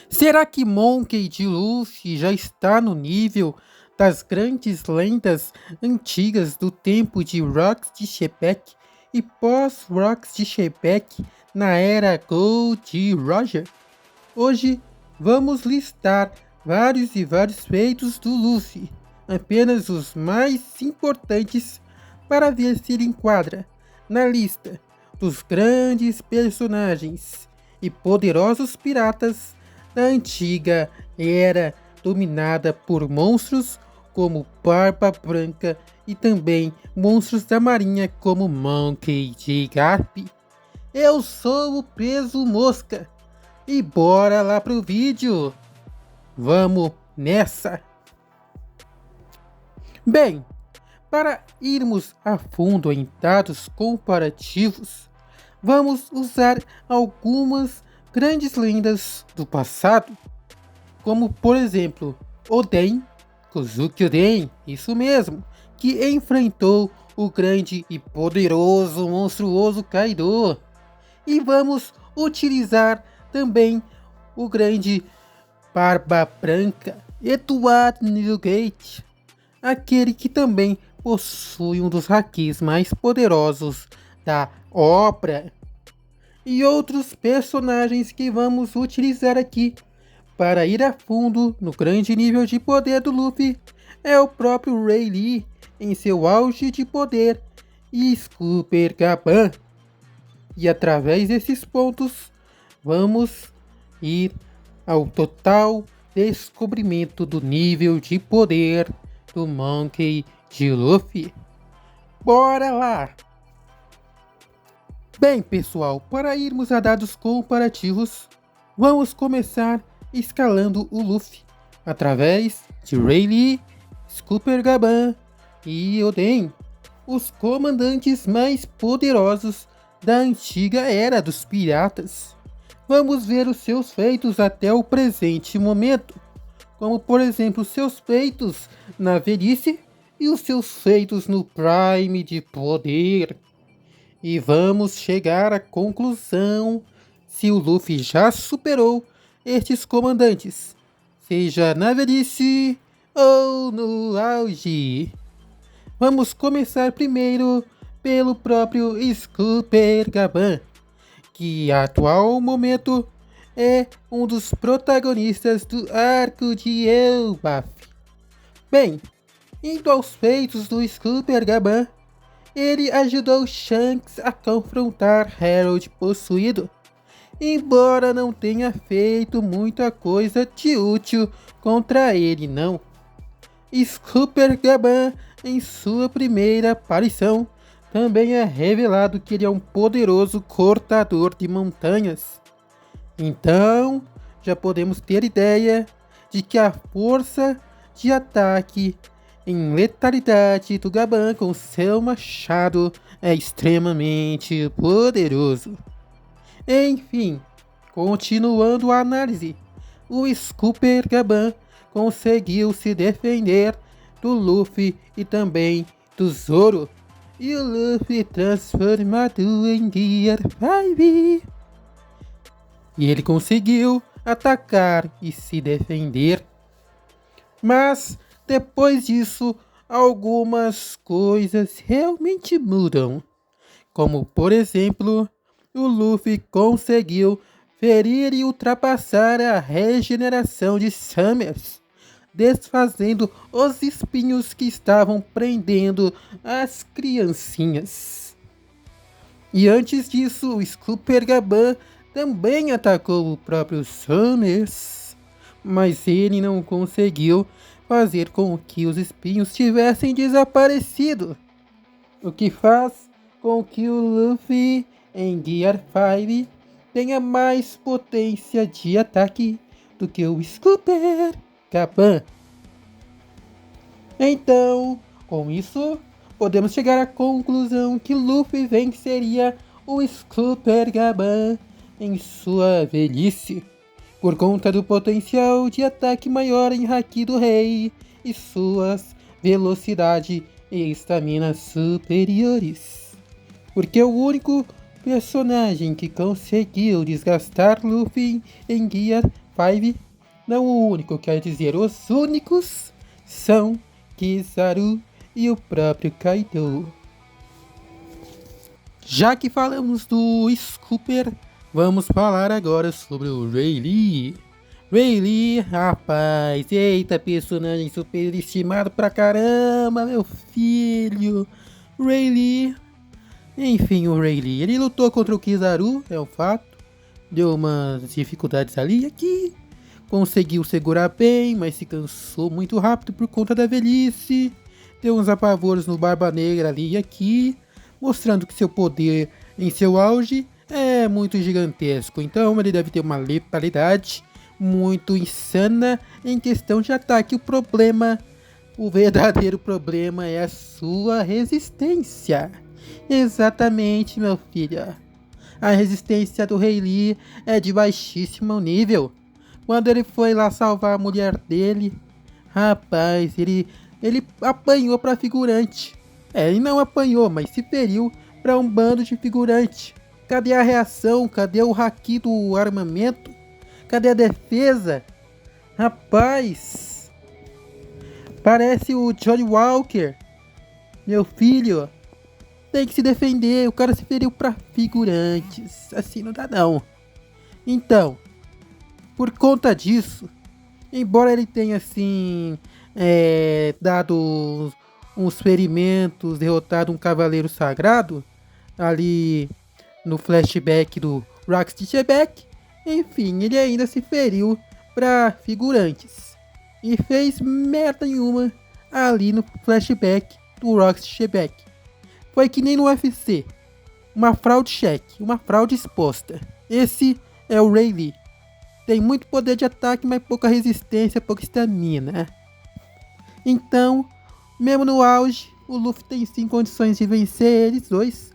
Será que Monkey D. Luffy já está no nível das grandes lendas antigas do tempo de Rocks de Shepek e pós-Rocks de Shepek na era Gold de Roger? Hoje vamos listar vários feitos do Luffy, apenas os mais importantes para ver se ele enquadra na lista dos grandes personagens e poderosos piratas da antiga era dominada por monstros como Barba Branca e também monstros da marinha como Monkey D. Garp. Eu sou o Peso Mosca e bora lá pro vídeo! Vamos nessa! Bem, para irmos a fundo em dados comparativos, vamos usar algumas grandes lendas do passado, como por exemplo Oden, Kozuki Oden, isso mesmo, que enfrentou o grande e poderoso monstruoso Kaido. E vamos utilizar também o grande Barba Branca, Edward Newgate, aquele que também possui um dos hakis mais poderosos da obra. E outros personagens que vamos utilizar aqui para ir a fundo no grande nível de poder do Luffy é o próprio Rayleigh em seu auge de poder e Scooper Gaban. E através desses pontos vamos ir ao total descobrimento do nível de poder do Monkey D. Luffy. Bora lá! Bem, pessoal, para irmos a dados comparativos, vamos começar escalando o Luffy através de Rayleigh, Scooper Gaban e Oden, os comandantes mais poderosos da antiga era dos piratas. Vamos ver os seus feitos até o presente momento, como por exemplo seus feitos na velhice e os seus feitos no Prime de poder. E vamos chegar à conclusão se o Luffy já superou estes comandantes, seja na velhice ou no auge. Vamos começar primeiro pelo próprio Scooper Gaban, que atual momento é um dos protagonistas do arco de Elbaf. Bem, indo aos feitos do Scooper Gaban, ele ajudou Shanks a confrontar Harold possuído, embora não tenha feito muita coisa de útil contra ele não. Scooper Gaban, em sua primeira aparição, também é revelado que ele é um poderoso cortador de montanhas. Então, já podemos ter ideia de que a força de ataque em letalidade do Gaban com seu machado é extremamente poderoso. Enfim, continuando a análise, o Scooper Gaban conseguiu se defender do Luffy e também do Zoro, e o Luffy transformado em Gear 5. E ele conseguiu atacar e se defender. Mas depois disso, algumas coisas realmente mudam. Como por exemplo, o Luffy conseguiu ferir e ultrapassar a regeneração de Summers, desfazendo os espinhos que estavam prendendo as criancinhas. E antes disso, o Scooper Gaban também atacou o próprio Summers, mas ele não conseguiu fazer com que os espinhos tivessem desaparecido, o que faz com que o Luffy em Gear 5 tenha mais potência de ataque do que o Scooper Gaban. Então, com isso, podemos chegar à conclusão que Luffy venceria o Scooper Gaban em sua velhice, por conta do potencial de ataque maior em Haki do Rei e suas velocidade e estamina superiores. Porque o único personagem que conseguiu desgastar Luffy em Gear 5, não o único, quer dizer, os únicos, são Kizaru e o próprio Kaido. Já que falamos do Scooper, vamos falar agora sobre o Rayleigh. Rayleigh, rapaz, eita, personagem superestimado pra caramba, meu filho. Rayleigh, enfim, o Rayleigh, ele lutou contra o Kizaru, é um fato. Deu umas dificuldades ali e aqui. Conseguiu segurar bem, mas se cansou muito rápido por conta da velhice. Deu uns apavoros no Barba Negra ali e aqui, mostrando que seu poder em seu auge é muito gigantesco. Então ele deve ter uma letalidade muito insana em questão de ataque. O verdadeiro problema é a sua resistência. Exatamente, meu filho. A resistência do Rayleigh é de baixíssimo nível. Quando ele foi lá salvar a mulher dele, rapaz, ele apanhou pra figurante. Ele não apanhou, mas se feriu pra um bando de figurante. Cadê a reação? Cadê o haki do armamento? Cadê a defesa? Rapaz, parece o Johnny Walker. Meu filho, tem que se defender. O cara se feriu pra figurantes. Assim não dá não. Então, por conta disso, embora ele tenha assim dado uns ferimentos, derrotado um cavaleiro sagrado ali no flashback do Roxy Shebeck, enfim, ele ainda se feriu pra figurantes e fez merda nenhuma ali no flashback do Roxy Shebeck. Foi que nem no UFC, uma fraude cheque, uma fraude exposta. Esse é o Rayleigh. Tem muito poder de ataque, mas pouca resistência, pouca estamina. Então, mesmo no auge, o Luffy tem sim condições de vencer eles dois.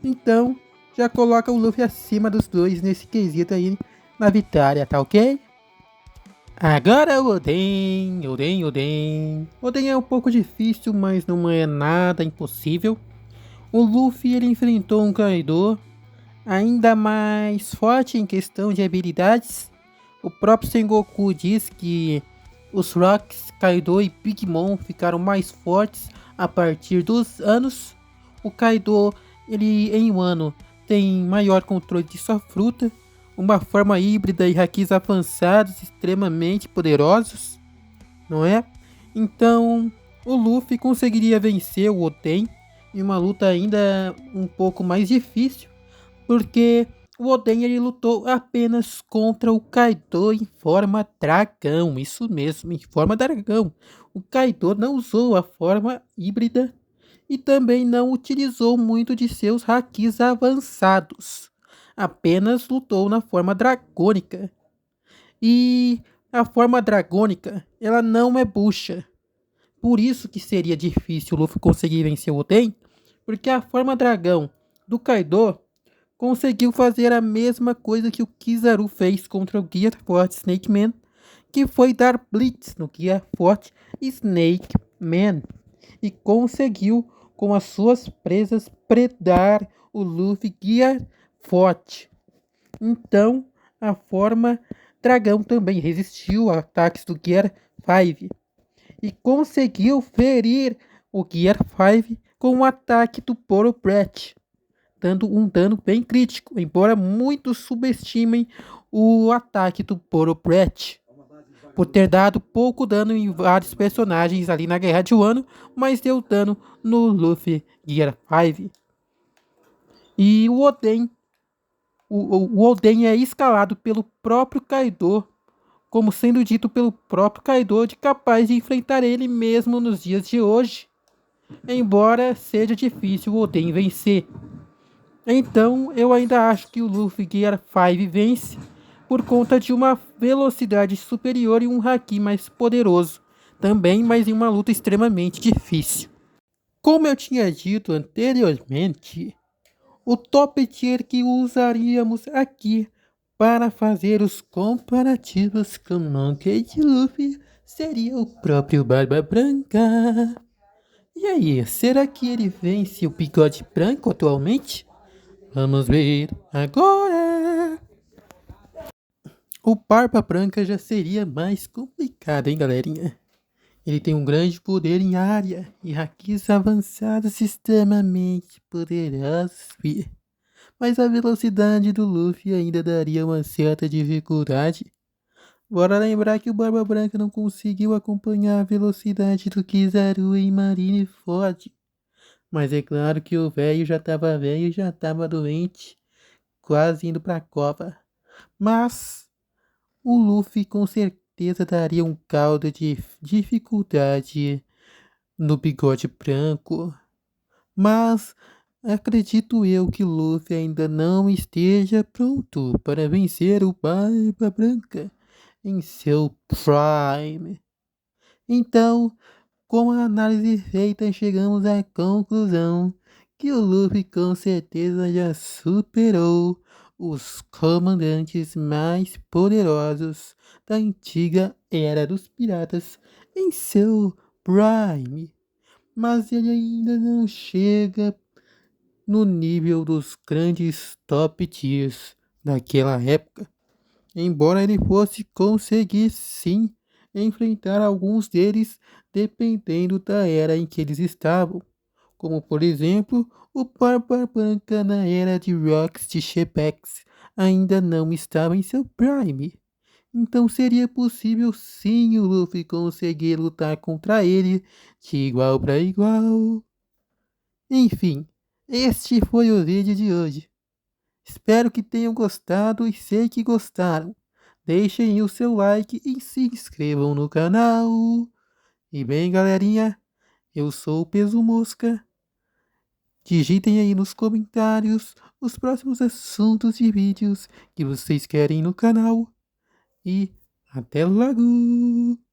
Então, já coloca o Luffy acima dos dois nesse quesito aí na vitória, tá ok? Agora o Oden. Oden é um pouco difícil, mas não é nada impossível. O Luffy ele enfrentou um Kaido ainda mais forte em questão de habilidades. O próprio Sengoku diz que os Rocks, Kaido e Big Mom ficaram mais fortes a partir dos anos. O Kaido, ele em um ano tem maior controle de sua fruta, uma forma híbrida e hakis avançados extremamente poderosos, não é? Então, o Luffy conseguiria vencer o Oden em uma luta ainda um pouco mais difícil, porque o Oden ele lutou apenas contra o Kaido em forma dragão, isso mesmo, em forma dragão. O Kaido não usou a forma híbrida e também não utilizou muito de seus hakis avançados. Apenas lutou na forma dragônica. E a forma dragônica, ela não é bucha. Por isso que seria difícil o Luffy conseguir vencer o Oden, porque a forma dragão do Kaido conseguiu fazer a mesma coisa que o Kizaru fez contra o Gear Forte Snake Man, que foi dar Blitz no Gear Forte Snake Man, e conseguiu com as suas presas predar o Luffy Gear Forte. Então a forma dragão também resistiu a ataques do Gear 5 e conseguiu ferir o Gear 5 com o ataque do Poro Breath, dando um dano bem crítico, embora muitos subestimem o ataque do Poro Breath, por ter dado pouco dano em vários personagens ali na Guerra de Wano, mas deu dano no Luffy Gear 5. E o Oden, o Oden é escalado pelo próprio Kaido, como sendo dito pelo próprio Kaido de capaz de enfrentar ele mesmo nos dias de hoje, embora seja difícil o Oden vencer. Então eu ainda acho que o Luffy Gear 5 vence por conta de uma velocidade superior e um haki mais poderoso, também, mas em uma luta extremamente difícil. Como eu tinha dito anteriormente, o top tier que usaríamos aqui para fazer os comparativos com Monkey D. Luffy seria o próprio Barba Branca. E aí, será que ele vence o Bigode Branco atualmente? Vamos ver agora. O Barba Branca já seria mais complicado, hein, galerinha? Ele tem um grande poder em área e hacks avançados extremamente poderosos, fi. Mas a velocidade do Luffy ainda daria uma certa dificuldade. Bora lembrar que o Barba Branca não conseguiu acompanhar a velocidade do Kizaru em Marineford. Mas é claro que o velho já tava doente, quase indo pra cova. Mas o Luffy com certeza daria um caldo de dificuldade no Bigode Branco. Mas acredito eu que Luffy ainda não esteja pronto para vencer o Barba Branca em seu Prime. Então, com a análise feita, chegamos à conclusão que o Luffy com certeza já superou os comandantes mais poderosos da antiga Era dos Piratas em seu Prime. Mas ele ainda não chega no nível dos grandes top tiers daquela época. Embora ele fosse conseguir sim enfrentar alguns deles dependendo da era em que eles estavam, como por exemplo o Barba Branca na era de Rocks de Shepex ainda não estava em seu prime. Então seria possível sim o Luffy conseguir lutar contra ele de igual para igual. Enfim, este foi o vídeo de hoje. Espero que tenham gostado e sei que gostaram. Deixem o seu like e se inscrevam no canal. E bem, galerinha, eu sou o Peso Mosca. Digitem aí nos comentários os próximos assuntos e vídeos que vocês querem no canal. E até logo!